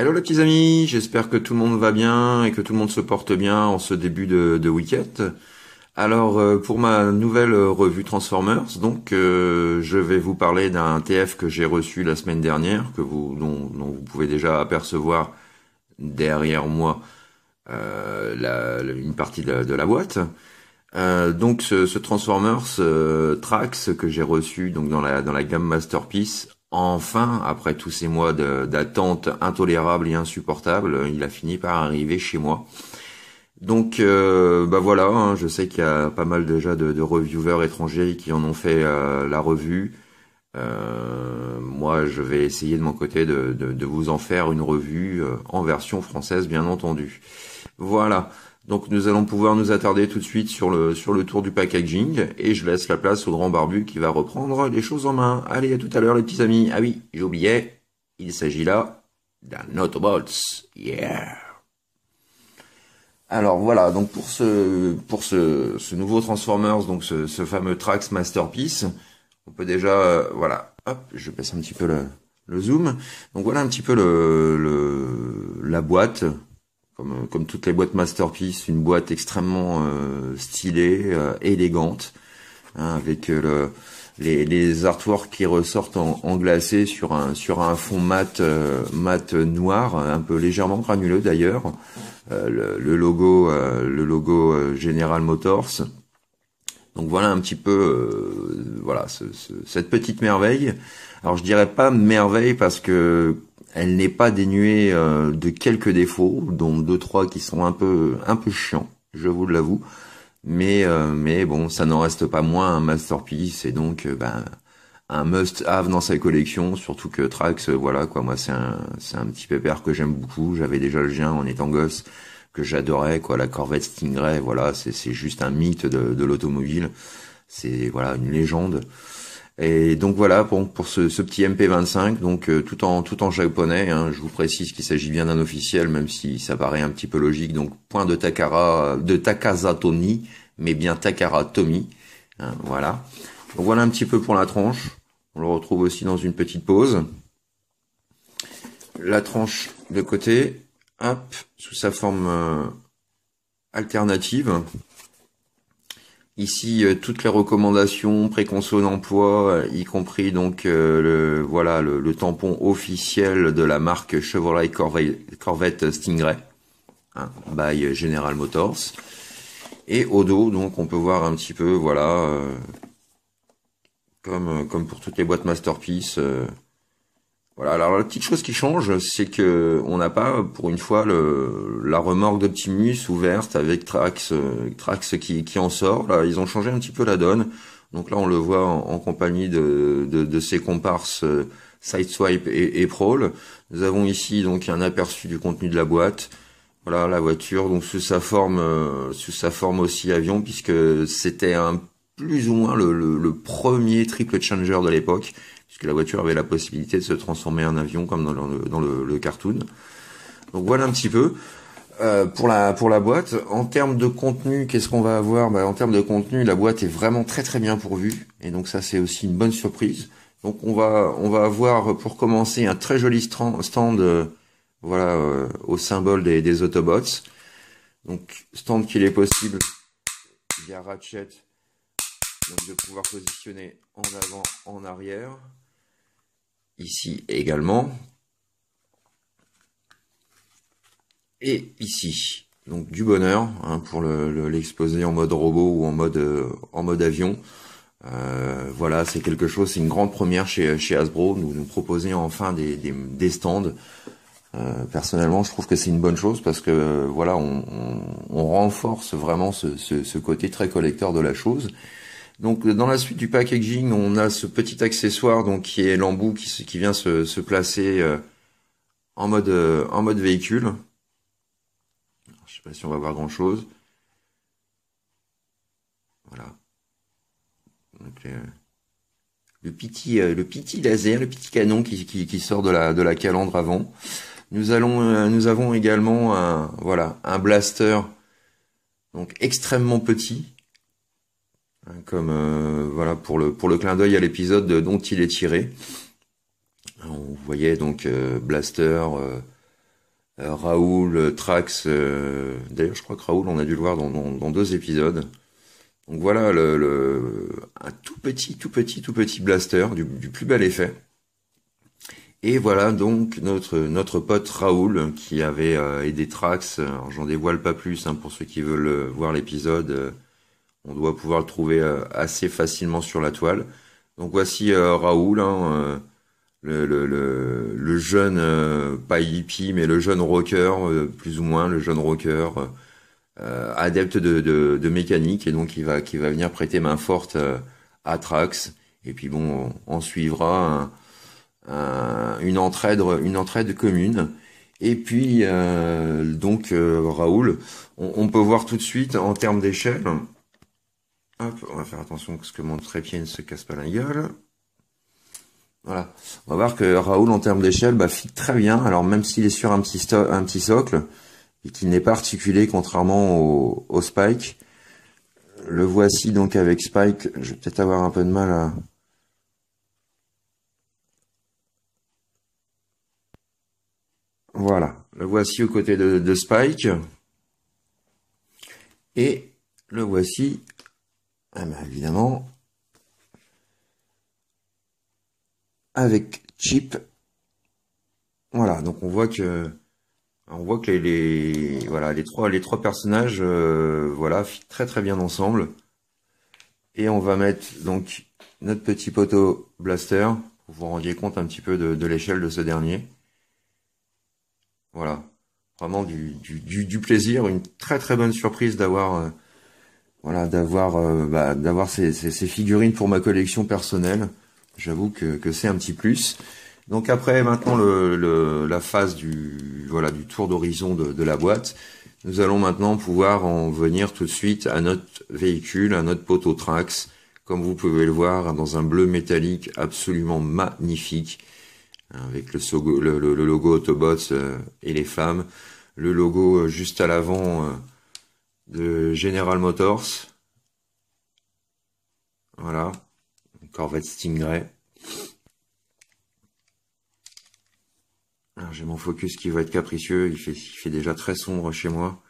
Hello les petits amis, j'espère que tout le monde va bien et que tout le monde se porte bien en ce début de week-end. Alors pour ma nouvelle revue Transformers, donc je vais vous parler d'un TF que j'ai reçu la semaine dernière, dont vous pouvez déjà apercevoir derrière moi une partie de la boîte. Donc ce Transformers Trax que j'ai reçu donc dans la gamme Masterpiece, enfin après tous ces mois d'attente intolérable et insupportable, il a fini par arriver chez moi. Donc bah voilà, hein, je sais qu'il y a pas mal déjà de reviewers étrangers qui en ont fait la revue. Moi je vais essayer de mon côté de vous en faire une revue en version française bien entendu. Voilà. Donc nous allons pouvoir nous attarder tout de suite sur le tour du packaging et je laisse la place au grand barbu qui va reprendre les choses en main. Allez, à tout à l'heure les petits amis. Ah oui, j'oubliais, il s'agit là d'un Autobots. Yeah. Alors voilà, donc pour ce nouveau Transformers, donc ce fameux Trax Masterpiece, on peut déjà voilà, hop, je baisse un petit peu le zoom. Donc voilà un petit peu la boîte. Comme toutes les boîtes Masterpiece, une boîte extrêmement stylée, élégante, hein, avec les artworks qui ressortent en glacé sur un fond mat noir, un peu légèrement granuleux d'ailleurs. Le logo General Motors. Donc voilà un petit peu voilà cette petite merveille. Alors je dirais pas merveille parce que elle n'est pas dénuée de quelques défauts, dont 2-3 qui sont un peu chiants, je vous l'avoue. Mais bon, ça n'en reste pas moins un masterpiece et donc un must-have dans sa collection. Surtout que Trax, voilà quoi, moi c'est un petit pépère que j'aime beaucoup. J'avais déjà le gien en étant gosse que j'adorais quoi, la Corvette Stingray. Voilà, c'est juste un mythe de l'automobile. C'est voilà une légende. Et donc voilà pour ce petit MP25, donc tout en japonais, hein, je vous précise qu'il s'agit bien d'un officiel, même si ça paraît un petit peu logique. Donc point de Takasa Tony, mais bien Takara Tomy, hein, voilà. Donc voilà un petit peu pour la tranche. On le retrouve aussi dans une petite pause. La tranche de côté, hop, sous sa forme alternative. Ici, toutes les recommandations, préconso d'emploi, y compris donc le tampon officiel de la marque Chevrolet Corvette Stingray, hein, by General Motors. Et au dos, donc on peut voir un petit peu, voilà, comme pour toutes les boîtes Masterpiece. Voilà. Alors la petite chose qui change, c'est que on n'a pas, pour une fois, la remorque d'Optimus ouverte avec Trax qui en sort. Là, ils ont changé un petit peu la donne. Donc là, on le voit en compagnie de ses comparses Sideswipe et Prowl. Nous avons ici donc un aperçu du contenu de la boîte. Voilà la voiture, donc sous sa forme aussi avion, puisque c'était plus ou moins le premier triple changer de l'époque, puisque la voiture avait la possibilité de se transformer en avion comme dans le cartoon. Donc voilà un petit peu pour la boîte. En termes de contenu, qu'est-ce qu'on va avoir? En termes de contenu, la boîte est vraiment très très bien pourvue, et donc ça c'est aussi une bonne surprise. Donc on va avoir pour commencer un très joli stand voilà au symbole des Autobots. Donc stand qu'il est possible via Ratchet donc de pouvoir positionner en avant, en arrière. Ici également. Et ici. Donc du bonheur, hein, pour l'exposer en mode robot ou en mode avion. Voilà, c'est quelque chose, c'est une grande première chez Hasbro, nous proposer enfin des stands. Personnellement, je trouve que c'est une bonne chose parce que voilà, on renforce vraiment ce côté très collecteur de la chose. Donc dans la suite du packaging, on a ce petit accessoire donc qui est l'embout qui vient se placer en mode véhicule. Alors, je sais pas si on va voir grand chose. Voilà. Donc, le petit laser, le petit canon qui sort de la calandre avant. Nous avons également un blaster donc extrêmement petit. Comme voilà pour le clin d'œil à l'épisode dont il est tiré. Vous voyez donc Blaster Raoul, Trax. D'ailleurs, je crois que Raoul, on a dû le voir dans 2 épisodes. Donc voilà un tout petit blaster du plus bel effet. Et voilà donc notre pote Raoul qui avait aidé Trax. Alors, j'en dévoile pas plus pour ceux qui veulent voir l'épisode. On doit pouvoir le trouver assez facilement sur la toile. Donc voici Raoul, le jeune, pas hippie, mais le jeune rocker, plus ou moins, le jeune rocker, adepte de mécanique, et donc qui va venir prêter main forte à Trax. Et puis bon, on suivra une entraide commune. Et puis Raoul, on peut voir tout de suite en termes d'échelle. Hop, on va faire attention que mon trépied ne se casse pas la gueule. Voilà, on va voir que Raoul en termes d'échelle fit très bien. Alors même s'il est sur un petit socle et qu'il n'est pas articulé contrairement au Spike, le voici donc avec Spike. Je vais peut-être avoir un peu de mal à... Voilà, le voici aux côtés de Spike. Et le voici, évidemment, avec Chip. Voilà, donc on voit que les trois personnages fit très très bien ensemble. Et on va mettre donc notre petit poteau Blaster pour vous rendiez compte un petit peu de l'échelle de ce dernier. Voilà, vraiment du plaisir, une très très bonne surprise d'avoir ces figurines pour ma collection personnelle. J'avoue que c'est un petit plus. Donc après, maintenant la phase du tour d'horizon de la boîte, nous allons maintenant pouvoir en venir tout de suite à notre véhicule, à notre poteau Trax, comme vous pouvez le voir dans un bleu métallique absolument magnifique, avec le logo Autobots et les femmes, le logo juste à l'avant de General Motors. Voilà, Corvette Stingray. Alors j'ai mon focus qui va être capricieux, il fait déjà très sombre chez moi.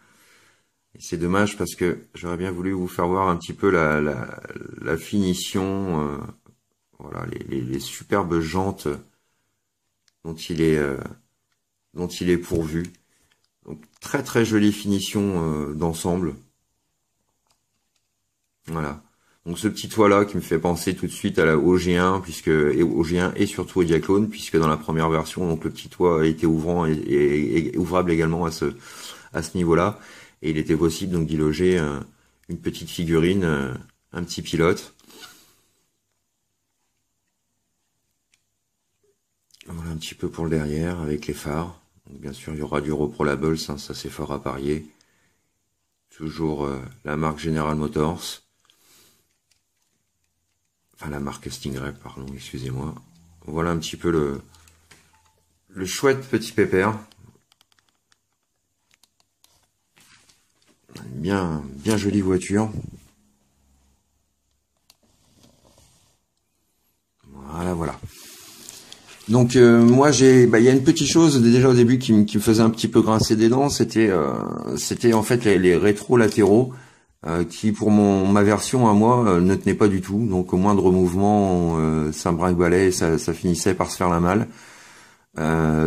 Et c'est dommage parce que j'aurais bien voulu vous faire voir un petit peu la finition, voilà, les superbes jantes dont il est pourvu. Donc très très jolie finition d'ensemble. Voilà. Donc ce petit toit là qui me fait penser tout de suite au G1 au G1 et surtout au Diaclone, puisque dans la première version donc le petit toit a été ouvrant et ouvrable également à ce niveau-là, et il était possible donc d'y loger une petite figurine, un petit pilote. Voilà un petit peu pour le derrière avec les phares. Donc, bien sûr il y aura du Reprolables, ça c'est fort à parier. Toujours la marque General Motors. Enfin, la marque Stingray, pardon, excusez-moi. Voilà un petit peu le chouette petit pépère. Bien jolie voiture. Voilà. Donc moi il y a une petite chose déjà au début qui me faisait un petit peu grincer des dents, c'était en fait les rétros latéraux. Qui pour ma version à moi ne tenait pas du tout, donc au moindre mouvement ça me brinque-ballait, ça finissait par se faire la malle.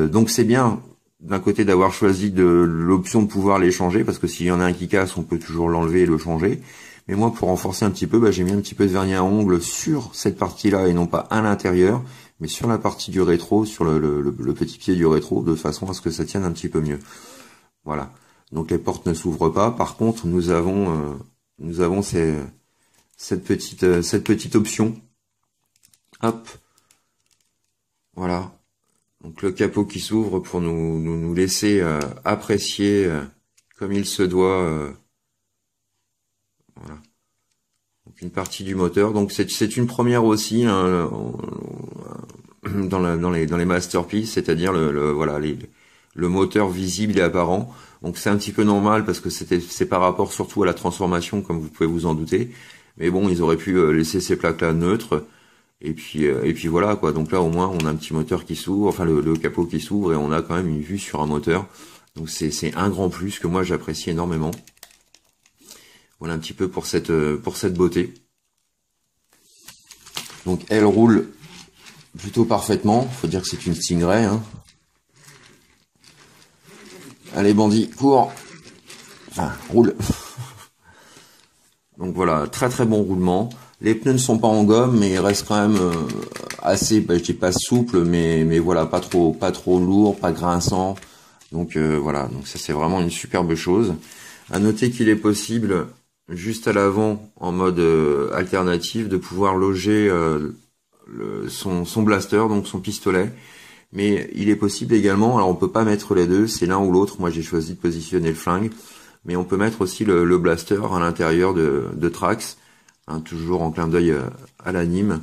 Donc c'est bien d'un côté d'avoir choisi l'option de pouvoir les changer, parce que s'il y en a un qui casse, on peut toujours l'enlever et le changer. Mais moi, pour renforcer un petit peu, j'ai mis un petit peu de vernis à ongles sur cette partie-là et non pas à l'intérieur, mais sur la partie du rétro, sur le petit pied du rétro, de façon à ce que ça tienne un petit peu mieux. Voilà. Donc les portes ne s'ouvrent pas. Par contre, nous avons cette petite option. Hop. Voilà. Donc le capot qui s'ouvre pour nous laisser apprécier comme il se doit. Voilà. Donc une partie du moteur. Donc c'est une première aussi dans les masterpieces, c'est-à-dire le moteur visible et apparent. Donc c'est un petit peu normal parce que c'est par rapport surtout à la transformation, comme vous pouvez vous en douter. Mais bon, ils auraient pu laisser ces plaques-là neutres. Et puis voilà quoi. Donc là au moins on a un petit moteur qui s'ouvre, enfin le capot qui s'ouvre, et on a quand même une vue sur un moteur. Donc c'est un grand plus que moi j'apprécie énormément. Voilà un petit peu pour cette beauté. Donc elle roule plutôt parfaitement. Faut dire que c'est une Stingray. Hein. Allez bandit, cours. Enfin, roule. Donc voilà, très très bon roulement. Les pneus ne sont pas en gomme, mais ils restent quand même assez, je dis pas souple, mais voilà, pas trop lourd, pas grinçant. Donc voilà, donc ça c'est vraiment une superbe chose. À noter qu'il est possible, juste à l'avant, en mode alternatif, de pouvoir loger son blaster, donc son pistolet. Mais il est possible également, alors on peut pas mettre les deux, c'est l'un ou l'autre. Moi j'ai choisi de positionner le flingue, mais on peut mettre aussi le blaster à l'intérieur de Trax, hein, toujours en clin d'œil à l'anime.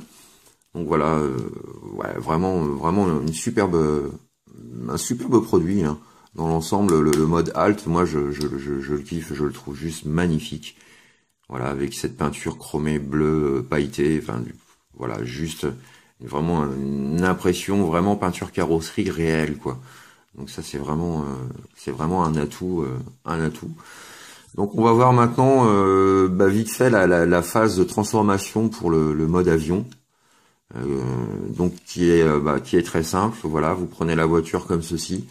Donc voilà, ouais, vraiment un superbe produit. Hein. Dans l'ensemble, le mode Alt, moi je le kiffe, je le trouve juste magnifique. Voilà, avec cette peinture chromée bleue pailletée, enfin voilà, juste vraiment une impression, vraiment peinture carrosserie réelle, quoi. Donc ça c'est vraiment un atout, Donc on va voir maintenant vite fait la phase de transformation pour le mode avion. Donc qui est très simple. Voilà, vous prenez la voiture comme ceci,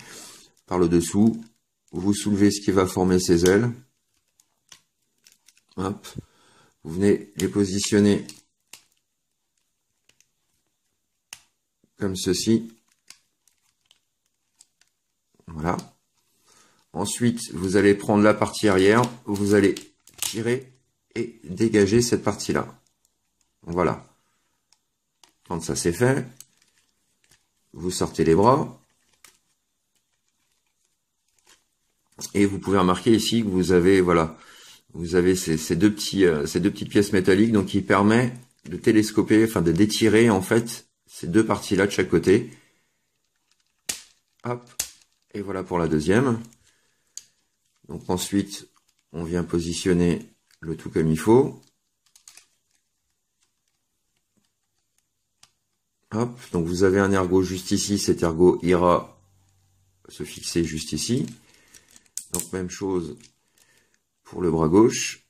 par le dessous, vous soulevez ce qui va former ses ailes. Hop, vous venez les positionner comme ceci. Voilà. Ensuite, vous allez prendre la partie arrière, vous allez tirer et dégager cette partie-là. Voilà. Quand ça c'est fait, vous sortez les bras. Et vous pouvez remarquer ici que vous avez, voilà, vous avez ces deux petites pièces métalliques, donc qui permet de télescoper, enfin de d'étirer en fait ces deux parties-là de chaque côté. Hop, et voilà pour la deuxième. Donc ensuite, on vient positionner le tout comme il faut. Hop, donc vous avez un ergot juste ici, cet ergot ira se fixer juste ici. Donc même chose pour le bras gauche.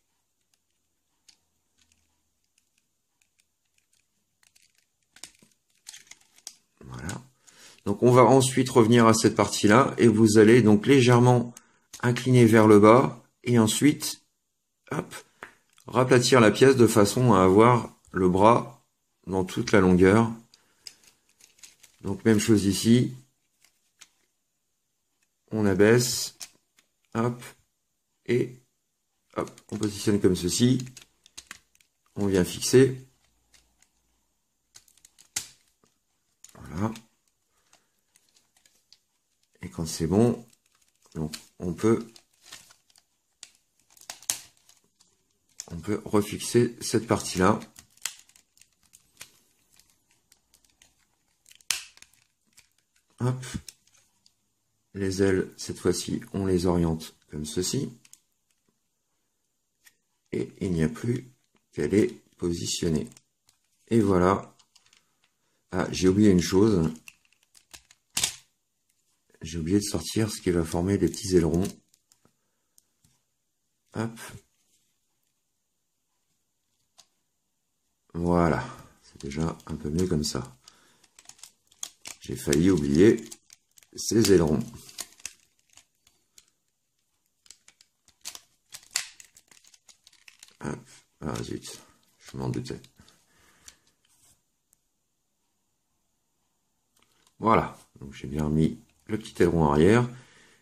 Voilà. Donc on va ensuite revenir à cette partie-là et vous allez donc légèrement incliner vers le bas et ensuite, hop, raplatir la pièce de façon à avoir le bras dans toute la longueur. Donc même chose ici. On abaisse, hop, et hop, on positionne comme ceci. On vient fixer. Voilà. Et quand c'est bon, donc on peut refixer cette partie-là. Hop. Les ailes, cette fois-ci, on les oriente comme ceci. Et il n'y a plus qu'à les positionner. Et voilà. Ah, j'ai oublié une chose. J'ai oublié de sortir ce qui va former les petits ailerons. Hop. Voilà. C'est déjà un peu mieux comme ça. J'ai failli oublier ces ailerons. Hop. Ah zut. Je m'en doutais. Voilà. Donc j'ai bien mis le petit aileron arrière.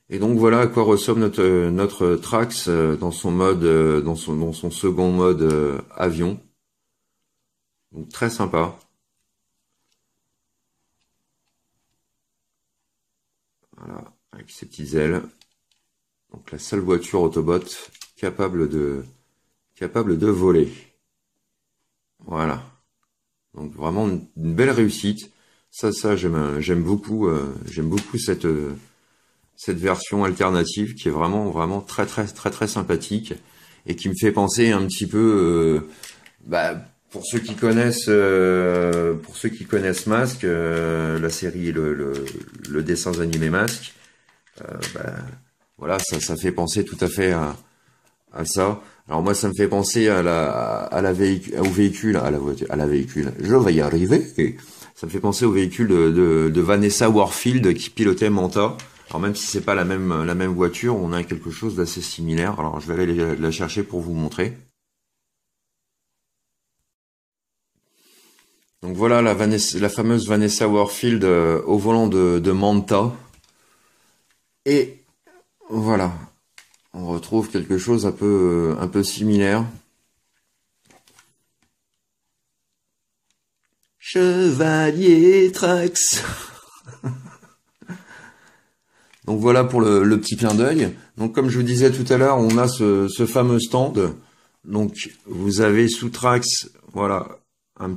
Et donc voilà à quoi ressemble notre Trax dans son mode, dans son second mode avion. Donc très sympa. Voilà, avec ses petites ailes. Donc la seule voiture Autobot capable de voler. Voilà. Donc vraiment une belle réussite. Ça j'aime beaucoup cette version alternative qui est vraiment très sympathique et qui me fait penser un petit peu pour ceux qui connaissent Mask, la série le dessin animé Mask, Voilà, ça fait penser tout à fait à ça. Alors moi, ça me fait penser au véhicule, à la voiture, à la véhicule. Je vais y arriver. Et ça me fait penser au véhicule de Vanessa Warfield qui pilotait Manta. Alors même si c'est pas la même voiture, on a quelque chose d'assez similaire. Alors je vais aller la chercher pour vous montrer. Donc voilà la fameuse Vanessa Warfield au volant de Manta. Et voilà, on retrouve quelque chose un peu similaire. Chevalier Trax. Donc voilà pour le petit clin d'œil. Donc comme je vous disais tout à l'heure, on a ce fameux stand. Donc vous avez sous Trax, voilà, une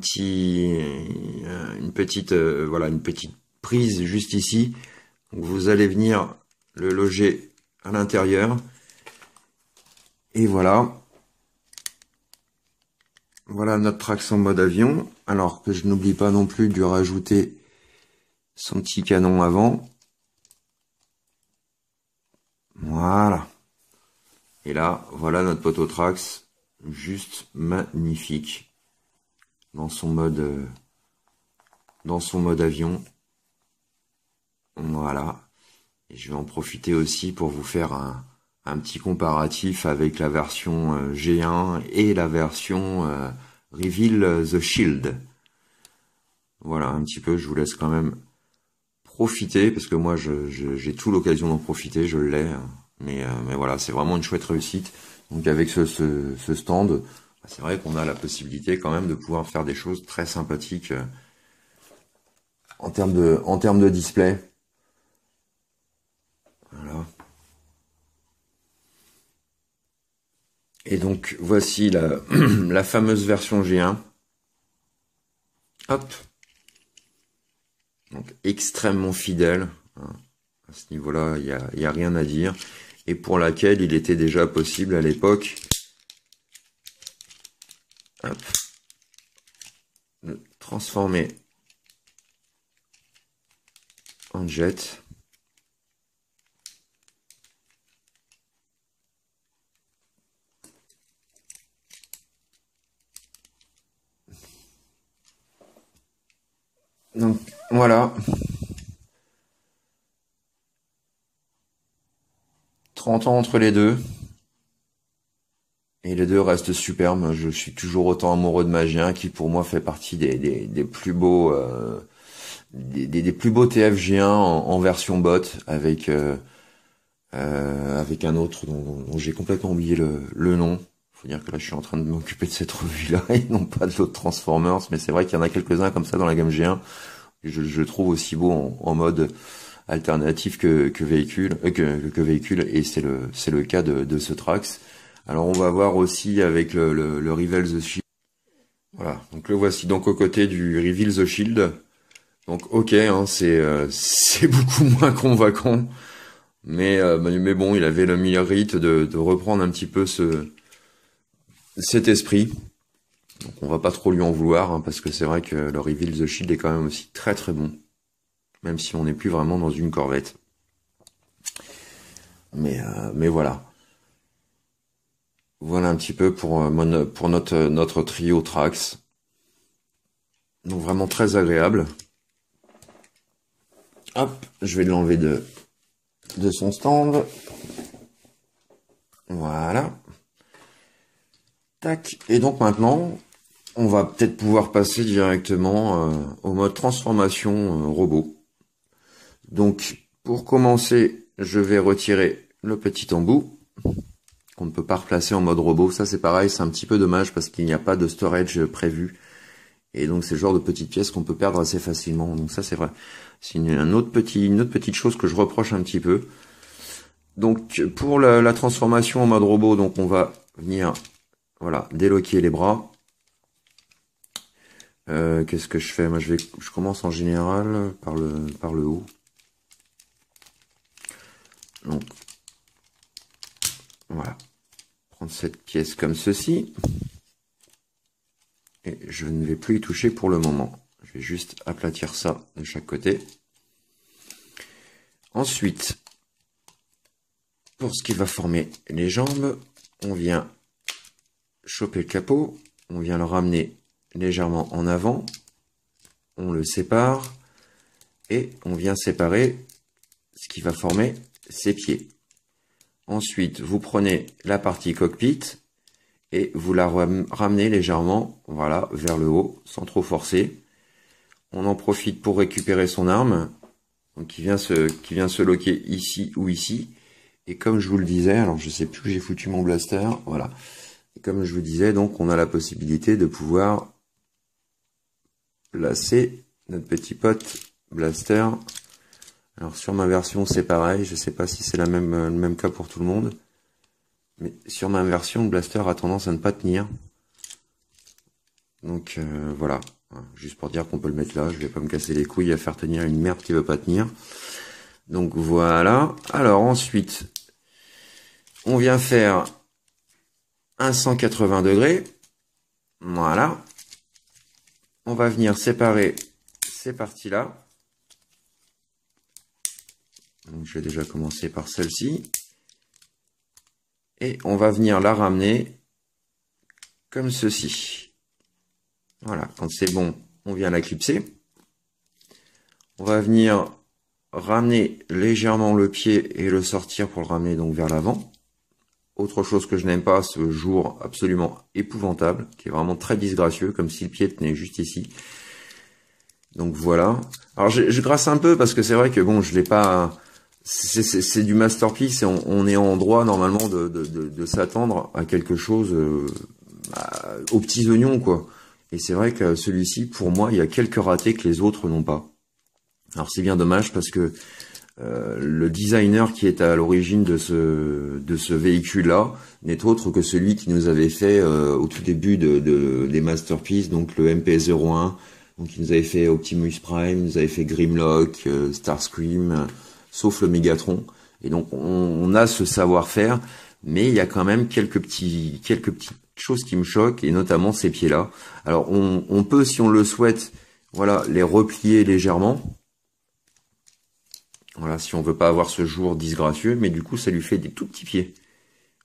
petite prise juste ici. Donc vous allez venir le loger à l'intérieur. Et voilà. Voilà notre Trax en mode avion. Alors que je n'oublie pas non plus de lui rajouter son petit canon avant. Voilà. Et là, voilà notre poteau Trax. Juste magnifique. Dans son mode avion. Voilà. Et je vais en profiter aussi pour vous faire un petit comparatif avec la version G1 et la version Reveal the Shield. Voilà, un petit peu, je vous laisse quand même profiter, parce que moi j'ai tout l'occasion d'en profiter, je l'ai. Mais voilà, c'est vraiment une chouette réussite. Donc avec ce stand, c'est vrai qu'on a la possibilité quand même de pouvoir faire des choses très sympathiques en termes de display. Voilà. Et donc voici la fameuse version G1. Hop. Donc extrêmement fidèle. À ce niveau-là, il y a rien à dire. Et pour laquelle il était déjà possible à l'époque de transformer en jet. Donc voilà. 30 ans entre les deux. Et les deux restent superbes. Je suis toujours autant amoureux de Magien, qui pour moi fait partie des plus beaux des plus beaux TFG1 en version bot, avec un autre dont j'ai complètement oublié le nom. Faut dire que là je suis en train de m'occuper de cette revue-là et non pas de l'autre Transformers, mais c'est vrai qu'il y en a quelques-uns comme ça dans la gamme G1. Je trouve aussi beau en mode alternatif que véhicule, et c'est le cas de ce Trax. Alors on va voir aussi avec le Reveal the Shield. Voilà, donc le voici donc aux côtés du Reveal the Shield. Donc ok, hein, c'est beaucoup moins convaincant, mais bon, il avait le mérite de reprendre un petit peu cet esprit. Donc on va pas trop lui en vouloir, hein, parce que c'est vrai que le Reveal the Shield est quand même aussi très très bon, même si on n'est plus vraiment dans une corvette. Mais voilà. Voilà un petit peu pour notre trio Trax. Donc vraiment très agréable. Hop, je vais l'enlever de son stand. Voilà. Tac. Et donc maintenant, on va peut-être pouvoir passer directement au mode transformation robot. Donc pour commencer, je vais retirer le petit embout qu'on ne peut pas replacer en mode robot. Ça c'est pareil, c'est un petit peu dommage parce qu'il n'y a pas de storage prévu. Et donc c'est le genre de petite pièce qu'on peut perdre assez facilement. Donc ça c'est vrai. C'est une autre petite chose que je reproche un petit peu. Donc pour la transformation en mode robot, donc on va venir voilà, déloquer les bras. Qu'est-ce que je fais? Moi je commence en général par le haut. Donc voilà. Prendre cette pièce comme ceci. Et je ne vais plus y toucher pour le moment. Je vais juste aplatir ça de chaque côté. Ensuite, pour ce qui va former les jambes, on vient choper le capot, on vient le ramener légèrement en avant, on le sépare et on vient séparer ce qui va former ses pieds. Ensuite, vous prenez la partie cockpit et vous la ramenez légèrement, voilà, vers le haut, sans trop forcer. On en profite pour récupérer son arme, donc qui vient se loquer ici ou ici. Et comme je vous le disais, alors je sais plus où j'ai foutu mon blaster, voilà. Et comme je vous disais, donc on a la possibilité de pouvoir placer notre petit pote blaster. Alors sur ma version c'est pareil, je sais pas si c'est le même cas pour tout le monde. Mais sur ma version, le blaster a tendance à ne pas tenir. Donc voilà, juste pour dire qu'on peut le mettre là, je vais pas me casser les couilles à faire tenir une merde qui veut pas tenir. Donc voilà, alors ensuite, on vient faire un 180 degrés. Voilà. On va venir séparer ces parties-là. Donc je vais déjà commencer par celle-ci. Et on va venir la ramener comme ceci. Voilà, quand c'est bon, on vient la clipser. On va venir ramener légèrement le pied et le sortir pour le ramener donc vers l'avant. Autre chose que je n'aime pas, ce jour absolument épouvantable, qui est vraiment très disgracieux, comme si le pied tenait juste ici. Donc voilà. Alors je grasse un peu parce que c'est vrai que bon, je l'ai pas... C'est du masterpiece et on est en droit normalement de s'attendre à quelque chose, aux petits oignons quoi. Et c'est vrai que celui-ci, pour moi, il y a quelques ratés que les autres n'ont pas. Alors c'est bien dommage parce que le designer qui est à l'origine de ce véhicule-là n'est autre que celui qui nous avait fait au tout début des Masterpiece, donc le MP01, donc il nous avait fait Optimus Prime, il nous avait fait Grimlock, Starscream, sauf le Megatron. Et donc on a ce savoir-faire, mais il y a quand même quelques petites choses qui me choquent, et notamment ces pieds-là. Alors on peut, si on le souhaite, voilà, les replier légèrement. Voilà, si on veut pas avoir ce jour disgracieux, mais du coup, ça lui fait des tout petits pieds.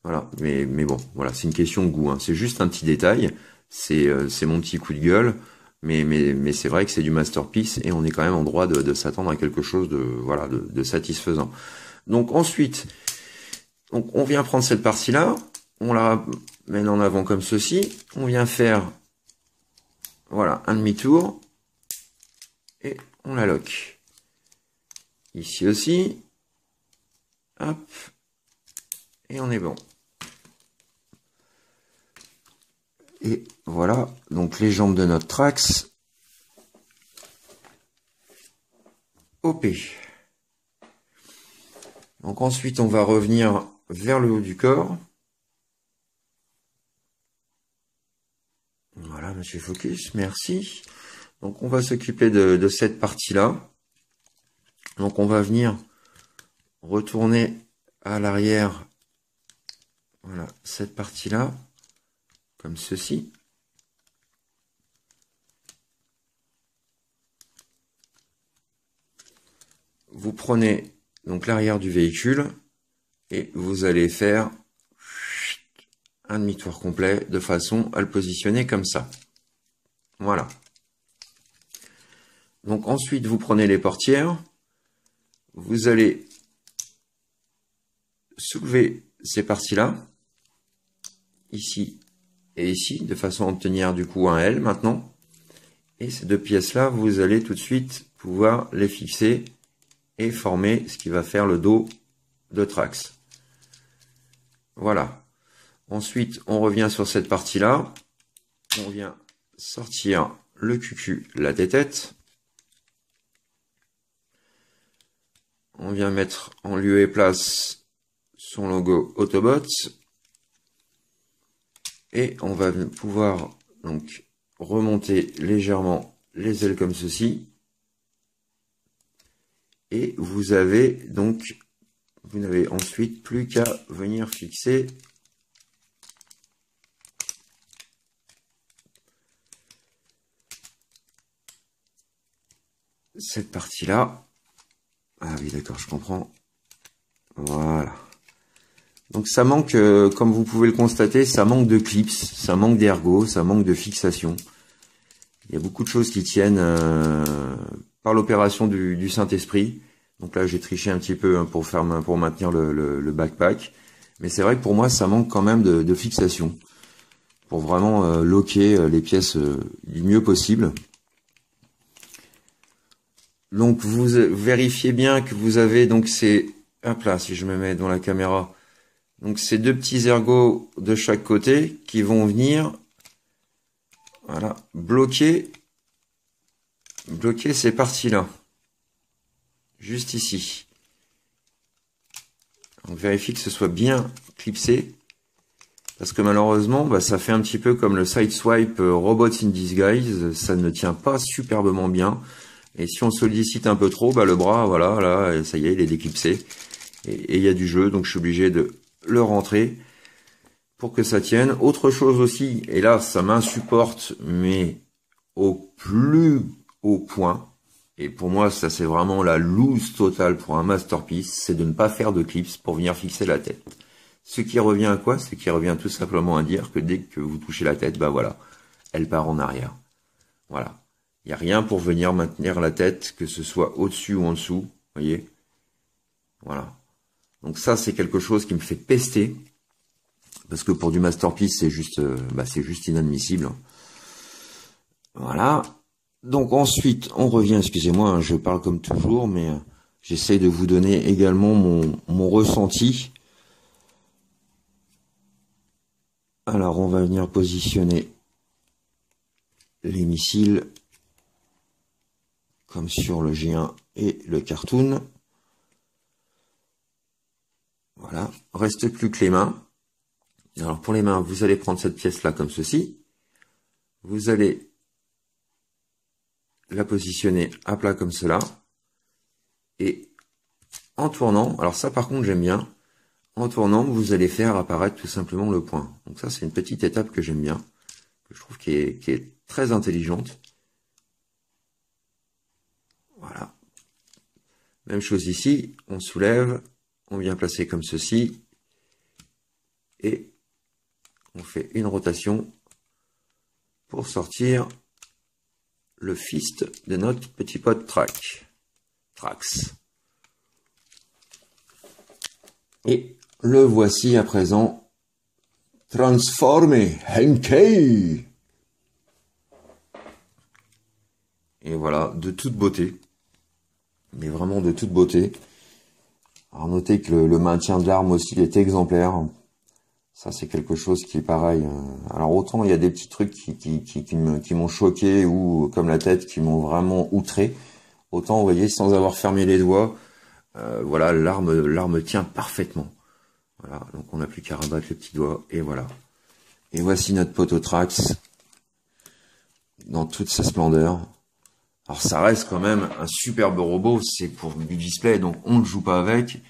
Voilà, mais bon, voilà, c'est une question de goût, hein. C'est juste un petit détail, c'est mon petit coup de gueule, mais c'est vrai que c'est du masterpiece et on est quand même en droit de s'attendre à quelque chose voilà, de satisfaisant. Donc ensuite, on vient prendre cette partie-là, on la mène en avant comme ceci, on vient faire, voilà, un demi-tour et on la lock. Ici aussi, hop, et on est bon. Et voilà, donc les jambes de notre Trax, OP. Donc ensuite, on va revenir vers le haut du corps. Voilà, monsieur Focus, merci. Donc on va s'occuper de cette partie-là. Donc on va venir retourner à l'arrière, voilà, cette partie-là, comme ceci. Vous prenez donc l'arrière du véhicule et vous allez faire un demi-tour complet de façon à le positionner comme ça. Voilà. Donc ensuite, vous prenez les portières. Vous allez soulever ces parties-là, ici et ici, de façon à obtenir du coup un L maintenant. Et ces deux pièces-là, vous allez tout de suite pouvoir les fixer et former ce qui va faire le dos de Trax. Voilà. Ensuite, on revient sur cette partie-là. On vient sortir le cucu, la tête. On vient mettre en lieu et place son logo Autobots. Et on va pouvoir donc remonter légèrement les ailes comme ceci. Et vous n'avez ensuite plus qu'à venir fixer cette partie-là. Ah oui, d'accord, je comprends. Voilà. Donc ça manque, comme vous pouvez le constater, ça manque de clips, ça manque d'ergot, ça manque de fixation. Il y a beaucoup de choses qui tiennent par l'opération du Saint-Esprit. Donc là, j'ai triché un petit peu hein, pour maintenir le backpack. Mais c'est vrai que pour moi, ça manque quand même de fixation pour vraiment locker les pièces du mieux possible. Donc vous vérifiez bien que vous avez donc ces, hop là, si je me mets dans la caméra, donc ces deux petits ergots de chaque côté qui vont venir, voilà, bloquer ces parties-là, juste ici. Donc vérifiez que ce soit bien clipsé, parce que malheureusement, bah, ça fait un petit peu comme le Sideswipe Robots in Disguise, ça ne tient pas superbement bien. Et si on sollicite un peu trop, bah, le bras, voilà, là, ça y est, il est déclipsé. Et il y a du jeu, donc je suis obligé de le rentrer pour que ça tienne. Autre chose aussi, et là, ça m'insupporte, mais au plus haut point, et pour moi, ça c'est vraiment la loose totale pour un masterpiece, c'est de ne pas faire de clips pour venir fixer la tête. Ce qui revient à quoi? Ce qui revient tout simplement à dire que dès que vous touchez la tête, bah voilà, elle part en arrière. Voilà. Il n'y a rien pour venir maintenir la tête, que ce soit au-dessus ou en dessous, voyez. Voilà. Donc ça, c'est quelque chose qui me fait pester, parce que pour du masterpiece, c'est juste inadmissible. Voilà. Donc ensuite, on revient, excusez-moi, hein, je parle comme toujours, mais j'essaye de vous donner également mon ressenti. Alors, on va venir positionner les missiles comme sur le G1 et le Cartoon. Voilà, reste plus que les mains. Alors pour les mains, vous allez prendre cette pièce-là comme ceci. Vous allez la positionner à plat comme cela. Et en tournant, alors ça par contre j'aime bien, en tournant, vous allez faire apparaître tout simplement le point. Donc ça c'est une petite étape que j'aime bien, que je trouve qui est très intelligente. Voilà. Même chose ici, on soulève, on vient placer comme ceci, et on fait une rotation pour sortir le fist de notre petit pot Trax. Et le voici à présent transformé, Henkei. Et voilà, de toute beauté. Mais vraiment de toute beauté. Alors notez que le maintien de l'arme aussi est exemplaire. Ça c'est quelque chose qui est pareil. Alors autant il y a des petits trucs qui m'ont choqué ou comme la tête qui m'ont vraiment outré. Autant vous voyez sans avoir fermé les doigts, voilà l'arme tient parfaitement. Voilà, donc on n'a plus qu'à rabattre les petits doigts et voilà. Et voici notre Pototrax dans toute sa splendeur. Alors ça reste quand même un superbe robot, c'est pour du display, donc on ne joue pas avec,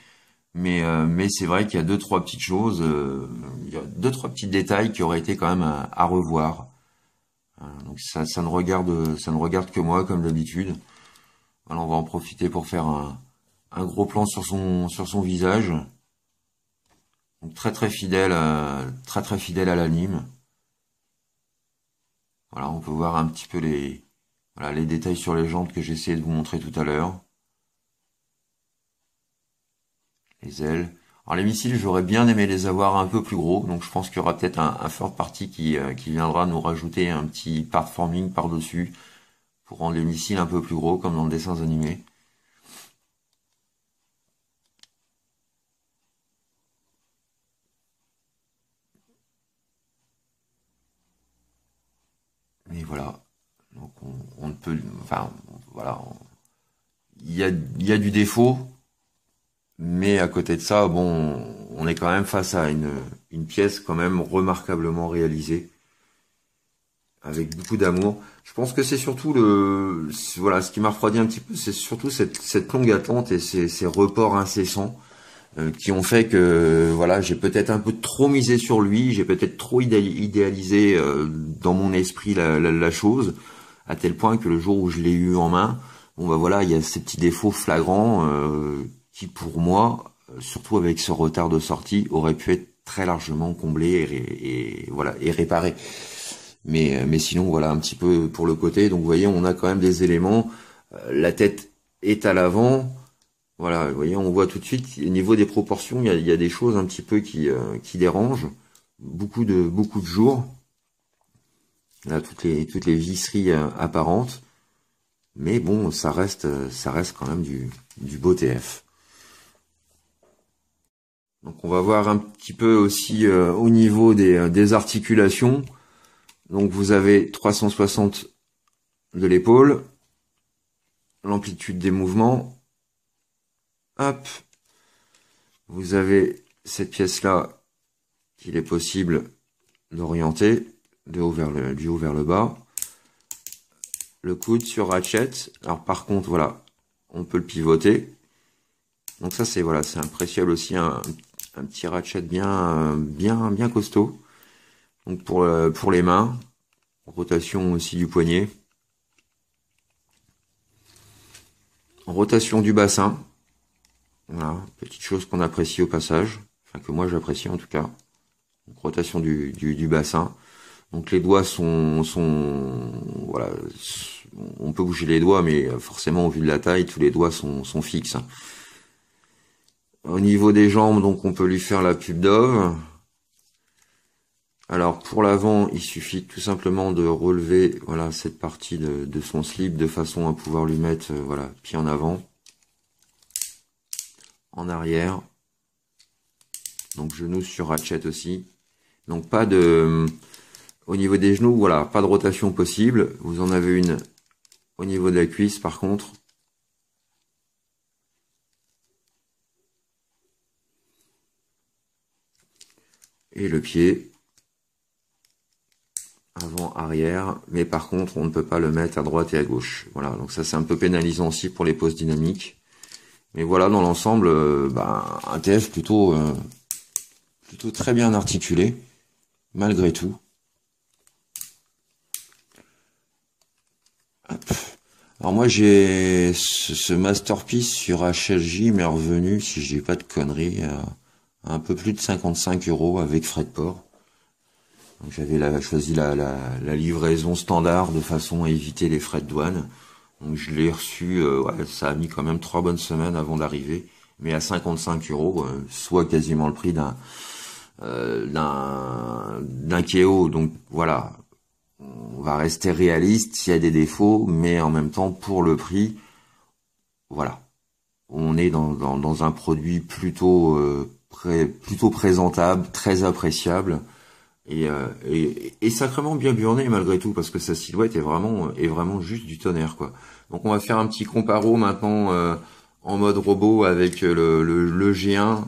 mais c'est vrai qu'il y a deux trois petites choses, il y a deux trois petits détails qui auraient été quand même à revoir. Donc ça ne regarde que moi comme d'habitude. Voilà, on va en profiter pour faire un gros plan sur son visage. Donc très fidèle à l'anime. Voilà, on peut voir un petit peu les détails sur les jantes que j'ai essayé de vous montrer tout à l'heure. Les ailes. Alors les missiles, j'aurais bien aimé les avoir un peu plus gros, donc je pense qu'il y aura peut-être un third party qui viendra nous rajouter un petit part-forming par-dessus pour rendre les missiles un peu plus gros, comme dans le dessin animé. Mais voilà. Donc on ne peut, enfin voilà, il y a du défaut, mais à côté de ça, bon, on est quand même face à une pièce quand même remarquablement réalisée, avec beaucoup d'amour. Je pense que c'est surtout voilà, ce qui m'a refroidi un petit peu, c'est surtout cette longue attente et ces reports incessants qui ont fait que voilà, j'ai peut-être un peu trop misé sur lui, j'ai peut-être trop idéalisé dans mon esprit la chose. À tel point que le jour où je l'ai eu en main, bon bah voilà, il y a ces petits défauts flagrants qui pour moi surtout avec ce retard de sortie, aurait pu être très largement comblé voilà, et réparé. Mais sinon, voilà, un petit peu pour le côté. Donc, vous voyez, on a quand même des éléments. La tête est à l'avant. Voilà, vous voyez, on voit tout de suite, au niveau des proportions, il y a des choses un petit peu qui dérangent. Beaucoup de jours. Là, toutes les visseries apparentes. Mais bon, ça reste quand même du beau TF. Donc, on va voir un petit peu aussi au niveau des articulations. Donc, vous avez 360 de l'épaule. L'amplitude des mouvements. Hop. Vous avez cette pièce-là qu'il est possible d'orienter du haut vers le bas. Le coude sur ratchet. Alors par contre, voilà, on peut le pivoter. Donc ça, c'est voilà, c'est appréciable aussi, un petit ratchet bien costaud. Donc pour les mains, rotation aussi du poignet. Rotation du bassin. Voilà, petite chose qu'on apprécie au passage, enfin que moi j'apprécie en tout cas. Donc, rotation du bassin. Donc les doigts sont voilà, on peut bouger les doigts, mais forcément au vu de la taille, tous les doigts sont fixes. Au niveau des jambes, donc on peut lui faire la pub d'ove. Alors pour l'avant, il suffit tout simplement de relever voilà cette partie de son slip de façon à pouvoir lui mettre voilà pied en avant. En arrière, donc genoux sur ratchet aussi, donc pas de, au niveau des genoux, voilà, pas de rotation possible, vous en avez une au niveau de la cuisse par contre, et le pied, avant, arrière, mais par contre on ne peut pas le mettre à droite et à gauche, voilà, donc ça c'est un peu pénalisant aussi pour les poses dynamiques. Mais voilà, dans l'ensemble, un TF plutôt très bien articulé, malgré tout. Hop. Alors moi, j'ai ce masterpiece sur HLJ m'est revenu, si je dis pas de conneries, à un peu plus de 55 € avec frais de port. Donc j'avais choisi la livraison standard de façon à éviter les frais de douane. Donc je l'ai reçu, ouais, ça a mis quand même 3 bonnes semaines avant d'arriver, mais à 55 €, soit quasiment le prix d'un Keo. Donc voilà, on va rester réaliste, il y a des défauts, mais en même temps pour le prix, voilà, on est dans un produit plutôt présentable, très appréciable. Et sacrément bien burné malgré tout, parce que sa silhouette est vraiment juste du tonnerre, quoi. Donc on va faire un petit comparo maintenant en mode robot avec le G1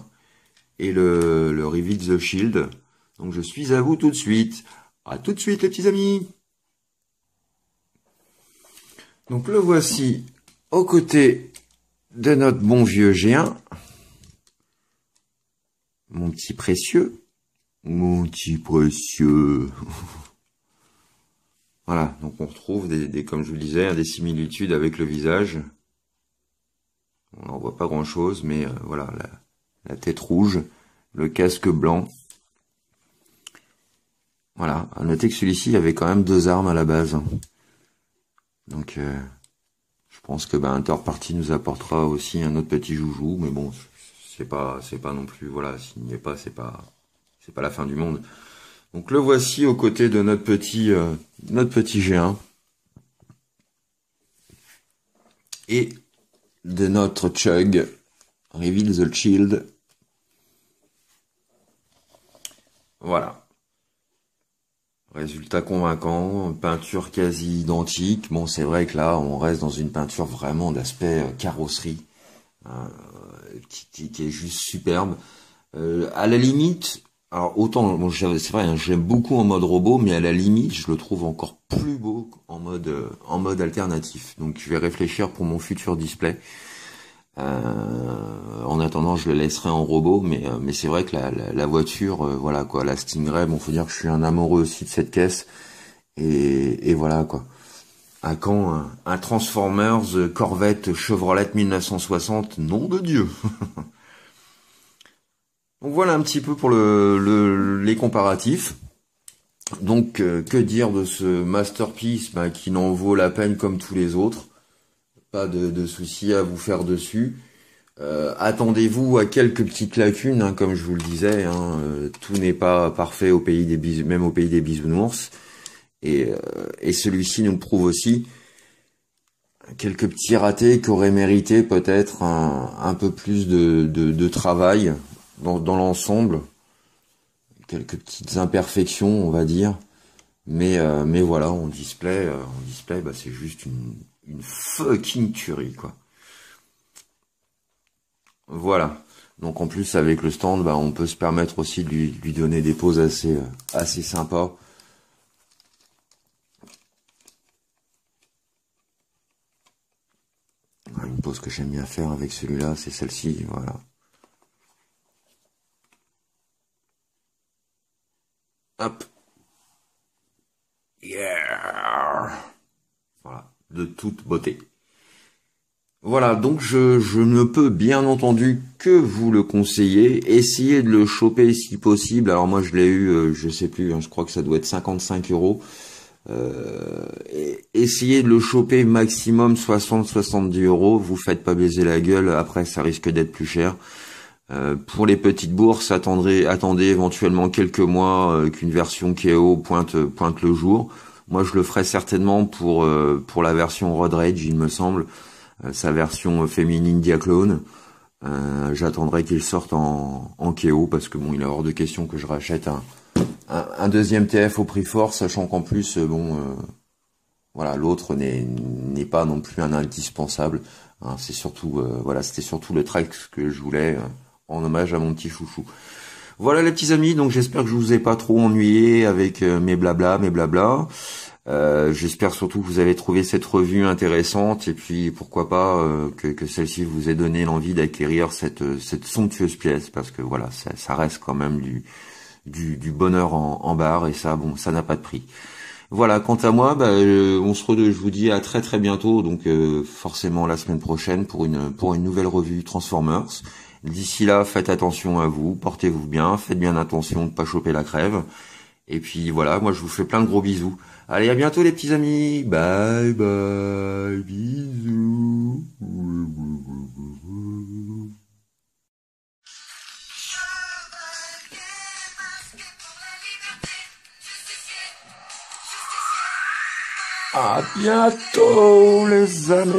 et le Reveal the Shield. Donc je suis à vous tout de suite. À tout de suite les petits amis. Donc le voici aux côtés de notre bon vieux G1. Mon petit précieux. Mon petit précieux. Voilà, donc on retrouve comme je vous le disais, des similitudes avec le visage. On n'en voit pas grand chose, mais voilà, la tête rouge, le casque blanc. Voilà, à noter que celui-ci avait quand même 2 armes à la base. Donc je pense que Third Party nous apportera aussi un autre petit joujou, mais bon, c'est pas non plus, voilà, s'il n'y est pas, c'est pas la fin du monde. Donc le voici aux côtés de notre petit G1 et de notre Chug Reveal the Shield. Voilà. Résultat convaincant, peinture quasi identique. Bon, c'est vrai que là, on reste dans une peinture vraiment d'aspect carrosserie, qui est juste superbe. À la limite, alors autant, bon, c'est vrai, hein, j'aime beaucoup en mode robot, mais à la limite, je le trouve encore plus beau en mode alternatif. Donc, je vais réfléchir pour mon futur display. En attendant, je le laisserai en robot, mais c'est vrai que la voiture, voilà quoi, la Stingray, bon, faut dire que je suis un amoureux aussi de cette caisse, et voilà quoi. À quand un Transformers Corvette Chevrolet 1960, nom de Dieu. Donc voilà un petit peu pour les comparatifs. Donc que dire de ce masterpiece qui n'en vaut la peine comme tous les autres. Pas de soucis à vous faire dessus. Attendez-vous à quelques petites lacunes, hein, comme je vous le disais. Hein, tout n'est pas parfait au pays des même au pays des bisounours. Et celui-ci nous le prouve aussi. Quelques petits ratés qui auraient mérité peut-être un peu plus de travail dans l'ensemble. Quelques petites imperfections, on va dire. Mais voilà, en display, c'est juste une fucking tuerie, quoi. Voilà. Donc en plus avec le stand, on peut se permettre aussi de lui donner des poses assez sympas. Une pose que j'aime bien faire avec celui-là, c'est celle-ci, voilà. Hop. Yeah. Voilà, de toute beauté. Voilà, donc je ne peux bien entendu que vous le conseiller. Essayez de le choper si possible. Alors moi je l'ai eu, je sais plus, hein, je crois que ça doit être 55 €. Essayez de le choper maximum 60-70 €. Vous faites pas baiser la gueule. Après ça risque d'être plus cher. Pour les petites bourses, attendez éventuellement quelques mois qu'une version KO pointe le jour. Moi je le ferai certainement pour la version Road Rage, il me semble. Sa version féminine Diaclone. J'attendrai qu'il sorte en KO parce que bon, il est hors de question que je rachète un deuxième TF au prix fort, sachant qu'en plus, voilà, l'autre n'est pas non plus un indispensable. Hein, c'est surtout, voilà, c'était surtout le track que je voulais en hommage à mon petit chouchou. Voilà les petits amis, donc j'espère que je vous ai pas trop ennuyé avec mes blabla. J'espère surtout que vous avez trouvé cette revue intéressante et puis pourquoi pas que celle-ci vous ait donné l'envie d'acquérir cette somptueuse pièce parce que voilà, ça reste quand même du bonheur en barre et ça, bon, ça n'a pas de prix. Voilà, quant à moi, je vous dis à très très bientôt, donc forcément la semaine prochaine pour une nouvelle revue Transformers. D'ici là, faites attention à vous, portez-vous bien, faites bien attention de pas choper la crève. Et puis voilà, moi je vous fais plein de gros bisous. Allez, à bientôt les petits amis. Bye bye, bisous. À bientôt les amis.